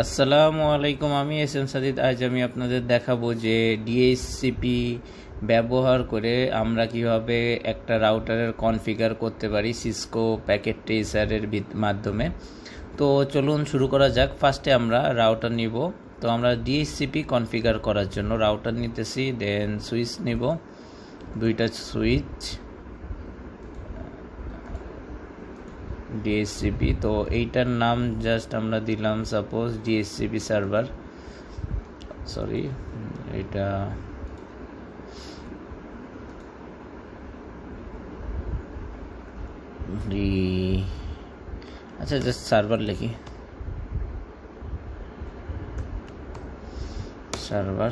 আসসালামু আলাইকুম, আমি এস এম সাজিদ। আজ আমি আপনাদের দেখাবো যে ডিএইচসিপি ব্যবহার করে আমরা কিভাবে একটা রাউটারের কনফিগার করতে পারি সিসকো প্যাকেট ট্রেসারের মাধ্যমে। তো চলুন শুরু করা যাক। ফার্স্টে আমরা রাউটার নিব। তো আমরা ডিএইচসিপি কনফিগার করার জন্য রাউটার নিতেছি, দেন সুইচ নিব, দুইটা সুইচ ডিএইচসিপি। তো এইটার নাম জাস্ট আমরা দিলাম সাপোজ ডিএইচসিপি সার্ভার, সরি এটা আচ্ছা জাস্ট সার্ভার লিখি, সার্ভার।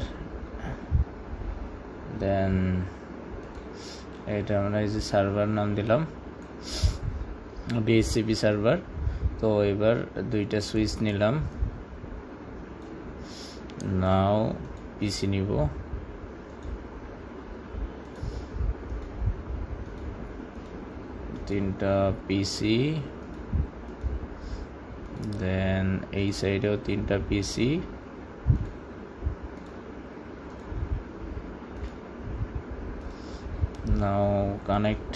দেন এটা আমরা এই যে সার্ভার নাম দিলাম ডিএইচসিপি সার্ভার। তো এবার দুইটা সুইচ নিলাম, নাও পিসি নিব, তিনটা পিসি, দেন এই সাইডেও তিনটা পিসি, নাও কানেক্ট।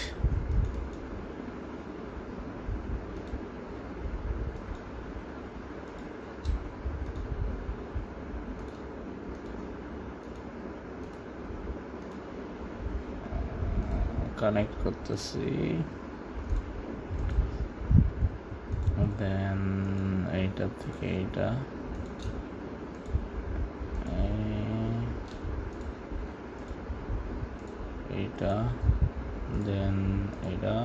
কানেক্ট করতেছি, দেন এইটা থেকে এইটা, এইটা, দেন এটা।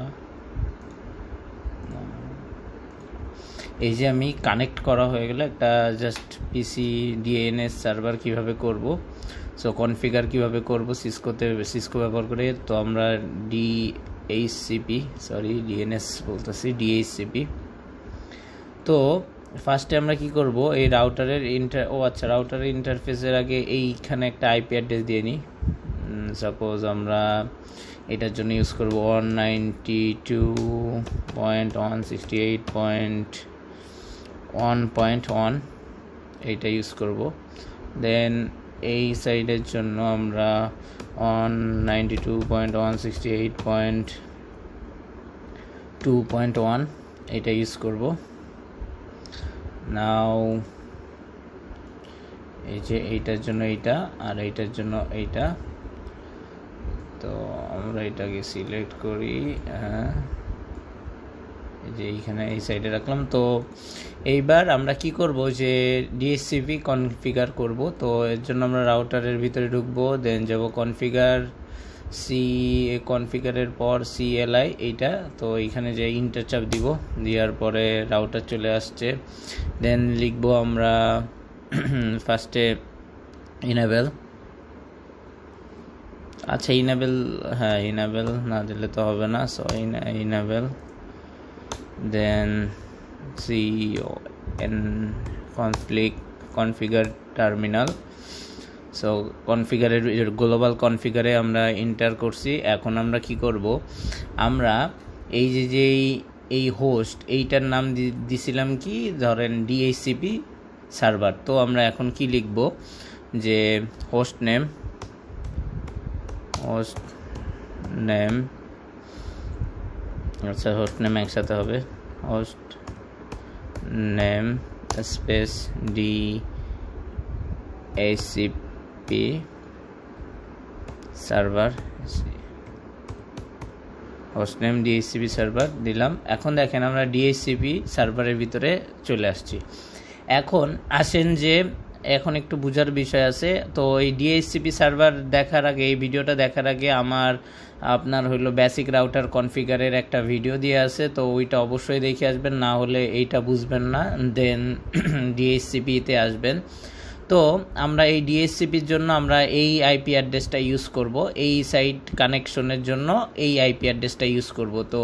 এই যে আমি কানেক্ট করা হয়ে গেলে একটা জাস্ট পিসি ডিএনএস সার্ভার কিভাবে করব, সো কনফিগার কিভাবে করব সিসকো ব্যবহার করে। তো আমরা ডিএনএস বলতেছি, ডিএইচসিপি। তো ফার্স্টে আমরা কি করব, এই রাউটারের রাউটারের ইন্টারফেসের আগে এইখানে একটা আইপি অ্যাড্রেস দিয়ে নিই। সাপোজ আমরা এটার জন্য ইউজ করব 192.168.1.1 এইটা ইউজ করব। দেন এই সাইডের জন্য আমরা 192.168.2.1 এটা ইউজ করব। নাও এই যে এইটার জন্য এইটা, আর এইটার জন্য এইটা। তো আমরা এটাকে সিলেক্ট করি, এই যে এইখানে এই সাইডে রাখলাম। তো এইবার আমরা কি করব, যে ডিএইচসিপি কনফিগার করব। তো এর জন্য আমরা রাউটারের ভিতরে ঢুকবো, দেন যাব কনফিগারের পর CLI এইটা। তো এইখানে যে ইন্টার চাপ দিব, দেওয়ার পরে রাউটার চলে আসছে। দেন লিখবো আমরা ফার্স্টে ইনেবল, আচ্ছা ইনেবল, হ্যাঁ ইনেবল না দিলে তো হবে না, সো ইনেবল। দেন কনফিগার টার্মিনাল। সো কনফিগারের গ্লোবাল কনফিগারে আমরা এন্টার করছি। এখন আমরা কি করব, আমরা এই যে এই হোস্ট এইটার নাম দিছিলাম কি, ধরেন ডিএইচসিপি সার্ভার। তো আমরা এখন কি লিখব, যে হোস্ট নেম, আচ্ছা হোস্ট নেম একসাথে হবে, host name space DHCP server, host name DHCP server দিলাম। এখন দেখেন আমরা ডিএইচসিপি সার্ভারের ভিতরে চলে আসছি। এখন আসেন যে এখন একটু বোঝার বিষয় আছে। তো এই ডিএইচসিপি সার্ভার দেখার আগে, এই ভিডিওটা দেখার আগে আপনার হলো বেসিক রাউটার কনফিগারের একটা ভিডিও দিয়ে আছে, তো ওইটা অবশ্যই দেখে আসবেন, না হলে এইটা বুঝবেন না। দেন ডিএইচসিপিতে আসবেন। তো আমরা এই ডিএইচসিপির জন্য আমরা এই আইপি অ্যাড্রেসটা ইউজ করব, এই সাইট কানেকশনের জন্য এই আইপি অ্যাড্রেসটা ইউজ করব। তো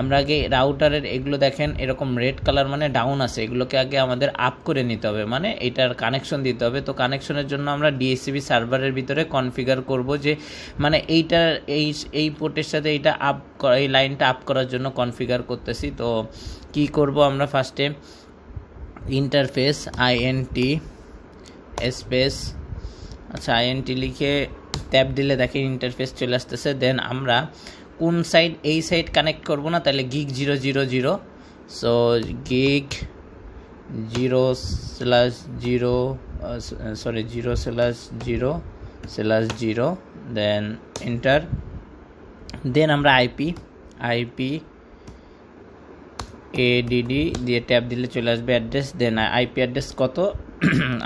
আমরা আগে রাউটারের এগুলো দেখেন এরকম রেড কালার মানে ডাউন আছে, এগুলোকে আগে আমাদের আপ করে নিতে হবে, মানে এটার কানেকশন দিতে হবে। তো কানেকশনের জন্য আমরা ডিএইচসিপি সার্ভারের ভিতরে কনফিগার করব, যে মানে এইটার এই পোর্টের সাথে এইটা আপ করা, এই লাইনটা আপ করার জন্য কনফিগার করতেছি। তো কি করব, আমরা ফার্স্টে ইন্টারফেস INT স্পেস, আচ্ছা INT লিখে ট্যাব দিলে দেখেন ইন্টারফেস চলে আসতেছে। দেন আমরা কোন সাইড, এই সাইড কানেক্ট করব না, তাহলে gig 000, so gig 0/0/0/0, then enter. Then আমরা IP ADD দিয়ে ট্যাব দিলে চলে আসবে অ্যাড্রেস। দেন IP অ্যাড্রেস কত,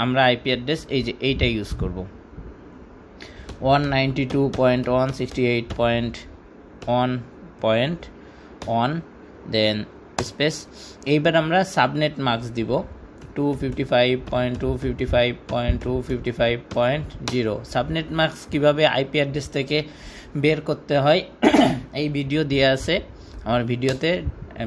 আমরা IP অ্যাড্রেস এই যে এইটা ইউজ করব, 192.168.1.1, দেন স্পেস। এইবার আমরা সাবনেট মাস্ক দিব 255.255.255.0। সাবনেট মাস্ক কীভাবে IP অ্যাড্রেস থেকে বের করতে হয় এই ভিডিও দেওয়া আছে আমার ভিডিওতে,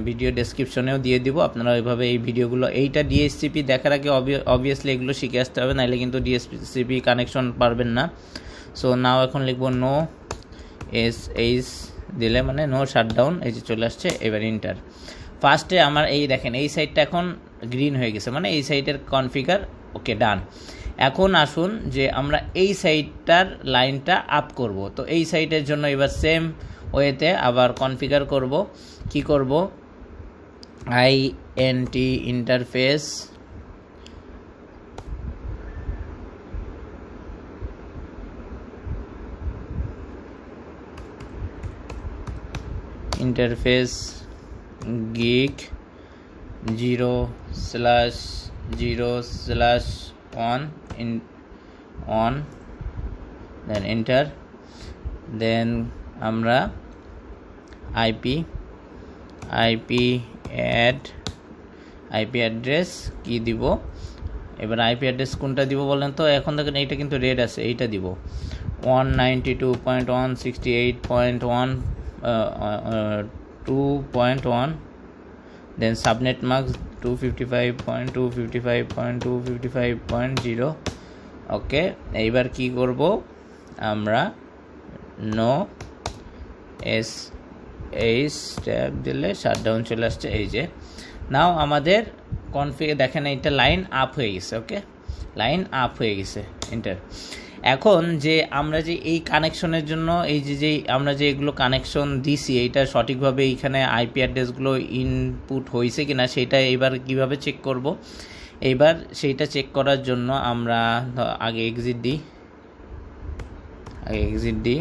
ভিডিও ডেসক্রিপশনেও দিয়ে দিব, আপনারা ওইভাবে এই ভিডিওগুলো, এইটা DHCP দেখার আগে অবভিয়াসলি এগুলো শিখে আসতে হবে, নাহলে কিন্তু DHCP কানেকশন পারবেন না। সো নাও এখন লিখব নো SH দিলে মানে নো শাটডাউন, এই যে চলে আসছে। এবার ইন্টার। ফার্স্টে আমার এই দেখেন এই সাইডটা এখন গ্রিন হয়ে গেছে, মানে এই সাইডের কনফিগার ওকে ডান। এখন আসুন যে আমরা এই সাইডটার লাইনটা আপ করব, তো এই সাইডের জন্য এবার সেম ওয়েতে আবার কনফিগার করব। কি করব, INT interface gig 0/0/1 on, then enter। দেন আমরা IP অ্যাড্রেস কি দিব, এবার IP অ্যাড্রেস কোনটা দিব বলেন তো, এখন দেখেন এইটা কিন্তু রেড আছে, এইটা দিব 192.168.2.1, দেন সাবনেট মাস্ক 255.255.255.0। ওকে, এইবার কি করব আমরা, নো SH ট্যাব দিলে শাটডাউন চলে আসছে। এই যে নাও আমাদের কনফিগার দেখেন এইটা লাইন আপ হয়ে গেছে। ওকে, লাইন আপ হয়ে গেছে, এন্টার। এখন যে আমরা যে এই কানেকশনের জন্য এই যে আমরা যে এগুলো কানেকশন দিছি, এইটা সঠিকভাবে এইখানে IP অ্যাড্রেসগুলো ইনপুট হয়েছে কিনা সেটা এবার কিভাবে চেক করব। এইবার সেইটা চেক করার জন্য আমরা আগে এক্সিট দিই,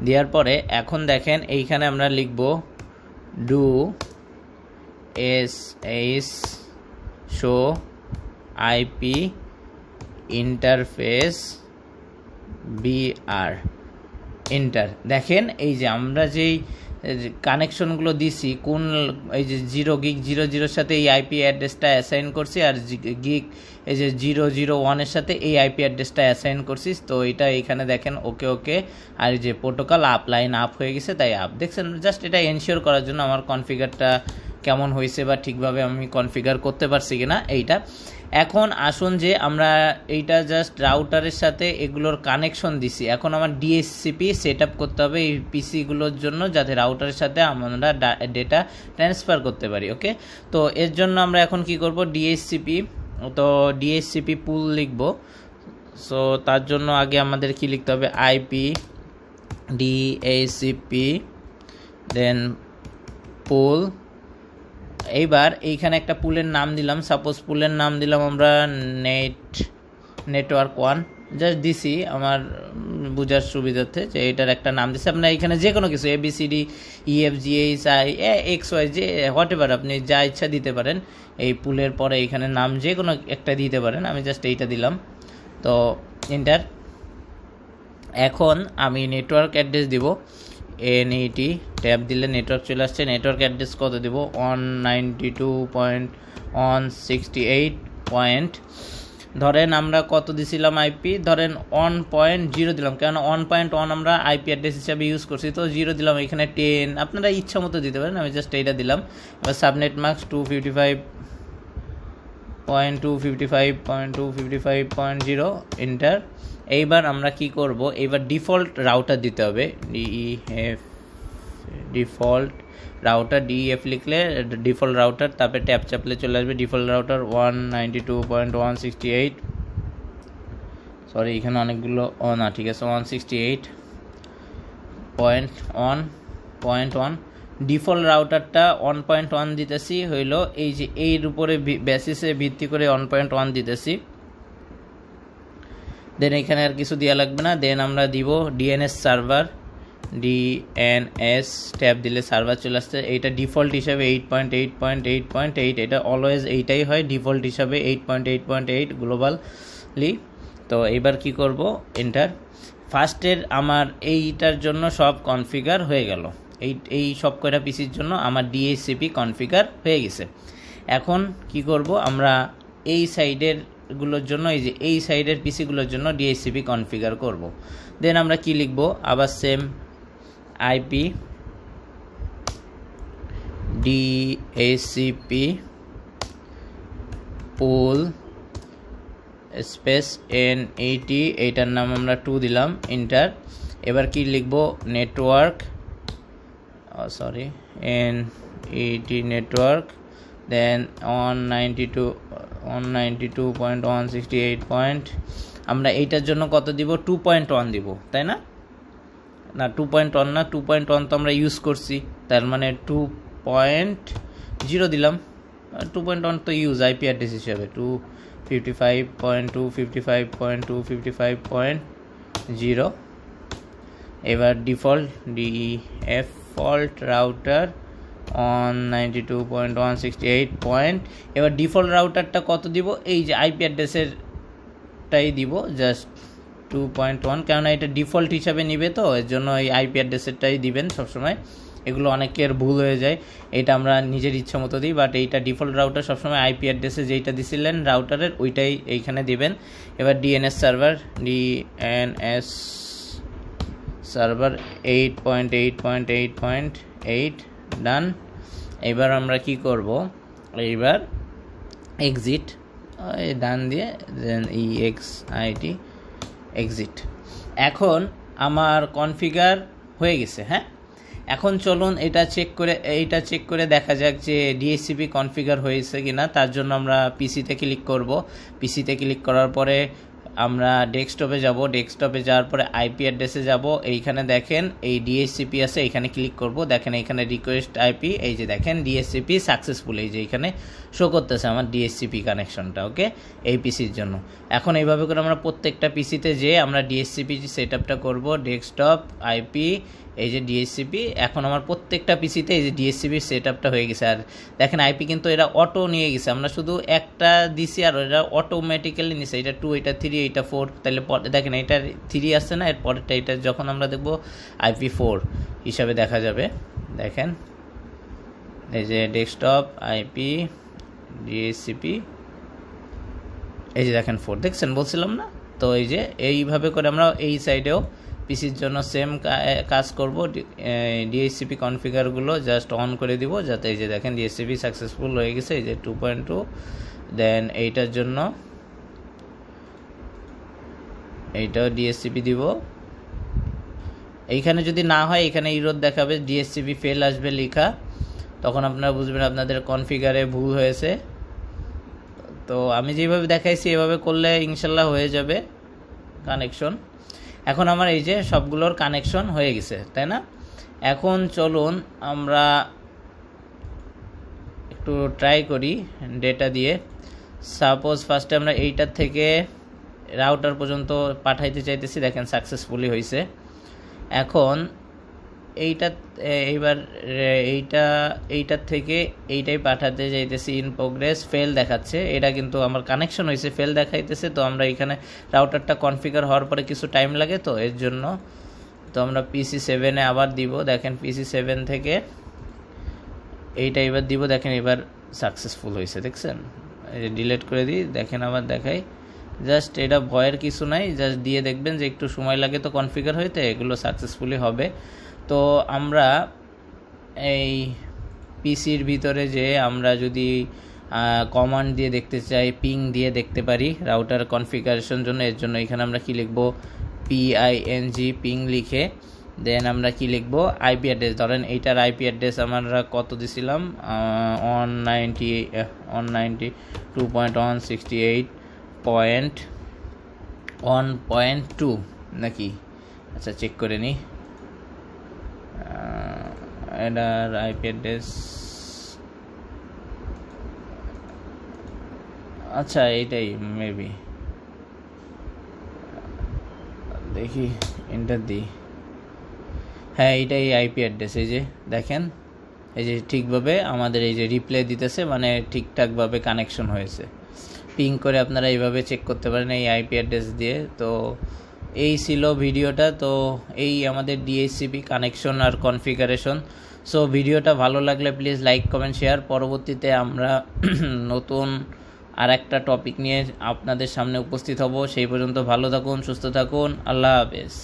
দেওয়ার পরে এখন দেখেন এইখানে আমরা লিখব do SH show IP interface BR, enter. দেখেন এই যে আমরা যেই কানেকশনগুলো দিছি, কোন এই যে 0 gig 00 সাথে এই IP অ্যাড্রেসটা অ্যাসাইন করছি, আর gig এই যে 001 এর সাথে এই IP অ্যাড্রেসটা অ্যাসাইন করছি। তো এটা এখানে দেখেন ওকে, আর এই যে প্রোটোকল আপ, লাইন আপ হয়ে গেছে, তাই আপ দেখছেন। জাস্ট এটা এনশিওর করার জন্য আমার কনফিগারটা কেমন হয়েছে বা ঠিকভাবে আমি কনফিগার করতে পারছি কিনা এইটা। এখন আসুন যে আমরা এইটা জাস্ট রাউটারের সাথে এগুলোর কানেকশন দিছি, এখন আমার DHCP সেট আপ করতে হবে এই পিসিগুলোর জন্য, যাতে রাউটারের সাথে আমরা ডেটা ট্রান্সফার করতে পারি। ওকে, তো এর জন্য আমরা এখন কি করব, DHCP পুল লিখব। সো তার জন্য আগে আমাদের কি লিখতে হবে, IP DHCP দেন পুল। এইবার এইখানে একটা পুলের নাম দিলাম, সাপোজ পুলের নাম দিলাম আমরা নেটওয়ার্ক 1, জাস্ট দিছি আমার বোঝার সুবিধার্থে যে এটার একটা নাম দিছি। আপনার এখানে যে কোনো কিছু ABCDEFGHIXY যে হোয়াট এভার আপনি যা ইচ্ছা দিতে পারেন, এই পুলের পরে এখানে নাম যে কোনো একটা দিতে পারেন, আমি জাস্ট এইটা দিলাম। তো এন্টার। এখন আমি নেটওয়ার্ক অ্যাড্রেস দিব, NET ট্যাব দিলে নেটওয়ার্ক চলে আসছে। নেটওয়ার্ক অ্যাড্রেস কত দেব, 192.168. ধরেন আমরা কত দিছিলাম IP, ধরেন 1.0 দিলাম, কেন 1.1 আমরা IP অ্যাড্রেস হিসাবে ইউজ করছি, তো 0 দিলাম, এখানে 10 আপনারা ইচ্ছা মতো দিতে পারেন, আমি জাস্ট এইটা দিলাম। এবার সাবনেট মাস্ক 255.255.255.0, এন্টার। এইবার আমরা কি করব, এইবার ডিফল্ট রাউটার দিতে হবে, ডিফল্ট রাউটার ডিএফ লিখলে ডিফল্ট রাউটার, তারপরে ট্যাপ চাপলে চলে আসবে ডিফল্ট রাউটার 192.168, সরি এখানে অনেকগুলো না ঠিক আছে 168.1.1 ডিফল্ট রাউটারটা 1.1 দিতেছি হইল এই যে এর উপরে বেসিসে ভিত্তি করে 1.1 দিতেছি। দেন এখানে আর কিছু দেওয়া লাগবে না। দেন আমরা দিব ডিএনএস সার্ভার, ডিএনএস ট্যাব দিলে সার্ভার চলে আসছে। এইটা ডিফল্ট হিসাবে 8.8.8.8, এটা অলওয়েজ এইটাই হয় ডিফল্ট হিসাবে 8.8.8 গ্লোবালি। তো এবার কি করব, এন্টার। ফার্স্টের আমার এইটার জন্য সব কনফিগার হয়ে গেল, এই সব কয়টা পিসির জন্য আমার ডিএইচসিপি কনফিগার হয়ে গেছে। এখন কি করব, আমরা এই সাইডের গুলোর জন্য এই যে এই সাইডের পিসিগুলোর জন্য ডিএইচসিপি কনফিগার করব। দেন আমরা কি লিখব, আবার সেম আইপি ডিএইচসিপি পুল স্পেস NET, এইটার নাম আমরা 2 দিলাম, এন্টার। এবার কি লিখব, নেটওয়ার্ক NET নেটওয়ার্ক, দেন 192.168 আমরা এইটার জন্য কত দিব, 2.1 দিব, তাই না? 2.1 না, 2.1 তো আমরা ইউজ করছি, তার মানে 2.0 দিলাম। 2.1 তো ইউজ আইপি অ্যাড্রেস হিসাবে 255.255.255.0। এবার ডিফল্ট রাউটার 192.168. এবার ডিফল্ট রাউটারটা কত দিব, এই যে আইপি অ্যাড্রেসেরটাই দিব, জাস্ট 2.1, কেননা এটা ডিফল্ট হিসাবে নিবে, তো এর জন্য এই আইপি অ্যাড্রেসেরটাই দিবেন সবসময়। এগুলো অনেকের ভুল হয়ে যায়, এটা আমরা নিজের ইচ্ছা মতো দিই, বাট এইটা ডিফল্ট রাউটার সবসময় আইপি অ্যাড্রেসে যেইটা দিছিলেন রাউটারের ওইটাই এইখানে দিবেন। এবার ডিএনএস সার্ভার 8.8.8.8 ডান। এবার আমরা কি করব, এইবার এক্সিট ডান দিয়ে দেন EXIT এক্সিট। এখন আমার কনফিগার হয়ে গেছে। হ্যাঁ, এখন চলুন এইটা চেক করে দেখা যাক যে ডিএইচসিপি কনফিগার হয়েছে কিনা। তার জন্য আমরা পিসিতে ক্লিক করব। পিসিতে ক্লিক করার পরে আমরা ডেস্কটপে যাব, ডেস্কটপে যাওয়ার পরে আইপি অ্যাড্রেসে যাব। এইখানে দেখেন এই ডিএইচসিপি আছে, এখানে ক্লিক করব। দেখেন এখানে রিকোয়েস্ট আইপি, এই যে দেখেন ডিএইচসিপি সাকসেসফুল, এই যে এখানে শো করতেছে আমার ডিএইচসিপি কানেকশনটা। ওকে, এই পিসির জন্য। এখন এইভাবে করে আমরা প্রত্যেকটা পিসিতে যে আমরা ডিএইচসিপি সেট আপটা করবো, ডেস্কটপ আইপি এই যে ডিএইচসিপি। এখন আমার প্রত্যেকটা পিসিতে এই যে ডিএইচসিপি সেট আপটা হয়ে গেছে। আর দেখেন আইপি কিন্তু এরা অটো নিয়ে গেছে, আমরা শুধু একটা দিছি আর এরা অটোমেটিক্যালি নিছে। এটা 2, এটা 3, এটা 4, তাহলে দেখেন এটা 3 আসছে না, এর পরেরটা এটা যখন আমরা দেখব IP4 হিসাবে দেখা যাবে। দেখেন এই যে ডেস্কটপ আইপি ডিএইচসিপি, এই যে দেখেন 4, দেখছেন বলছিলাম না? তো এই যে এইভাবে করে আমরা এই সাইডেও পিসির জন্য সেম কাজ করব। ডিএইচসিপি কনফিগারগুলো জাস্ট অন করে দিব, যাতে এই যে দেখেন ডিএইচসিপি সাকসেসফুল হয়ে গেছে, এই যে 2.2। দেন এইটার জন্য এইটাও ডিএইচসিপি দিব। এইখানে যদি না হয়, এখানে ইরর দেখাবে, ডিএইচসিপি ফেল আসবে লেখা, তখন আপনারা বুঝবেন আপনাদের কনফিগারে ভুল হয়েছে। তো আমি যেভাবে দেখাইছি এভাবে করলে ইনশাল্লাহ হয়ে যাবে কানেকশন। এখন আমার এই যে সবগুলোর কানেকশন হয়ে গেছে, তাই না? এখন চলুন আমরা একটু ট্রাই করি ডেটা দিয়ে। সাপোজ ফার্স্টে আমরা এইটার থেকে রাউটার পর্যন্ত পাঠাইতে চাইতেছি, দেখেন সাকসেসফুলি হয়েছে। এখন এইবার এইটার থেকে এইটাই পাঠাতে চাইতেছি, ইন প্রোগ্রেস, ফেল দেখাচ্ছে। এটা কিন্তু আমার কানেকশন হয়েছে, ফেল দেখাইতেছে। তো আমরা এখানে রাউটারটা কনফিগার হওয়ার পরে কিছু টাইম লাগে, তো এর জন্য তো আমরা PC7-এ আবার দিব। দেখেন PC7 থেকে এইটা এবার দিব, দেখেন এবার সাকসেসফুল হয়েছে, দেখছেন? এটা ডিলিট করে দিই, দেখেন আবার দেখাই। জাস্ট এটা ভয়ের কিছু নাই, জাস্ট দিয়ে দেখবেন যে একটু সময় লাগে তো কনফিগার হইতে, এগুলো সাকসেসফুলি হবে। তো আমরা এই পিসির ভিতরে যে আমরা যদি কমান্ড দিয়ে দেখতে চাই, পিং দিয়ে দেখতে পারি রাউটার কনফিগারেশন জন্য। এর জন্য এখানে আমরা কি লিখব, PING পিং লিখে দেন আমরা কি লিখব, আইপি অ্যাড্রেস। ধরেন এইটার আইপি অ্যাড্রেস আমরা কত দিছিলাম, 192.168.1.2 নাকি? আচ্ছা চেক করে নিই। এটার আইপি অ্যাড্রেস, আচ্ছা এইটাই মেবি, দেখি এন্টার দিই। হ্যাঁ এইটাই আইপি অ্যাড্রেস। এই যে দেখেন, এই যে ঠিকভাবে আমাদের এই যে রিপ্লাই দিতেছে, মানে ঠিকঠাকভাবে কানেকশন হয়েছে। পিং করে আপনারা এইভাবে চেক করতে পারেন এই আইপি অ্যাড্রেস দিয়ে। তো এই ছিল ভিডিওটা। তো এই আমাদের ডিএইচসিপি কানেকশন আর কনফিগারেশন। সো ভিডিওটা ভালো লাগলে প্লিজ লাইক কমেন্ট শেয়ার। পরবর্তীতে আমরা নতুন আর একটা টপিক নিয়ে আপনাদের সামনে উপস্থিত হব। সেই পর্যন্ত ভালো থাকুন, সুস্থ থাকুন, আল্লাহ হাফেজ।